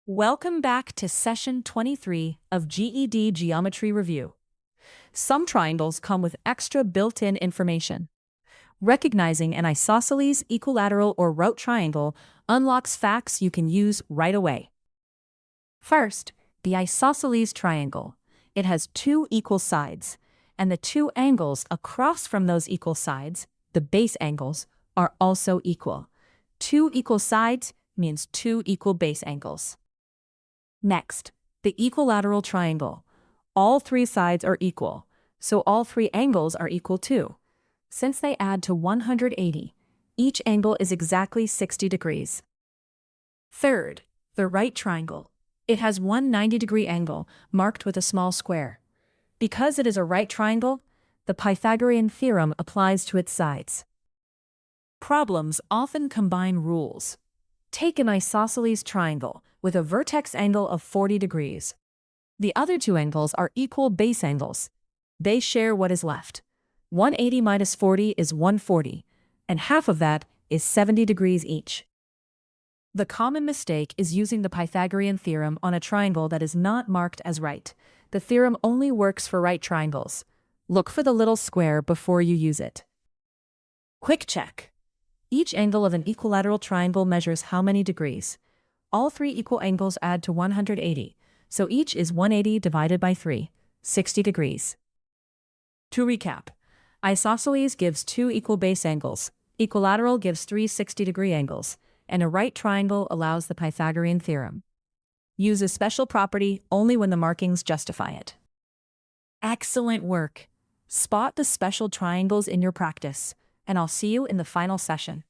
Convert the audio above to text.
Welcome back to Session 23 of GED Geometry Review. Some triangles come with extra built-in information. Recognizing an isosceles, equilateral, or root triangle unlocks facts you can use right away. First, the isosceles triangle. It has two equal sides, and the two angles across from those equal sides, the base angles, are also equal. Two equal sides means two equal base angles. Next, the equilateral triangle. All three sides are equal, so all three angles are equal too. Since they add to 180, each angle is exactly 60 degrees. Third, the right triangle. It has one 90-degree angle marked with a small square. Because it is a right triangle, the Pythagorean theorem applies to its sides. Problems often combine rules. Take an isosceles triangle with a vertex angle of 40 degrees. The other two angles are equal base angles. They share what is left. 180 minus 40 is 140, and half of that is 70 degrees each. The common mistake is using the Pythagorean theorem on a triangle that is not marked as right. The theorem only works for right triangles. Look for the little square before you use it. Quick check. Each angle of an equilateral triangle measures how many degrees? All three equal angles add to 180, so each is 180 divided by 3, 60 degrees. To recap, isosceles gives two equal base angles, equilateral gives three 60-degree angles, and a right triangle allows the Pythagorean theorem. Use a special property only when the markings justify it. Excellent work! Spot the special triangles in your practice, and I'll see you in the final session.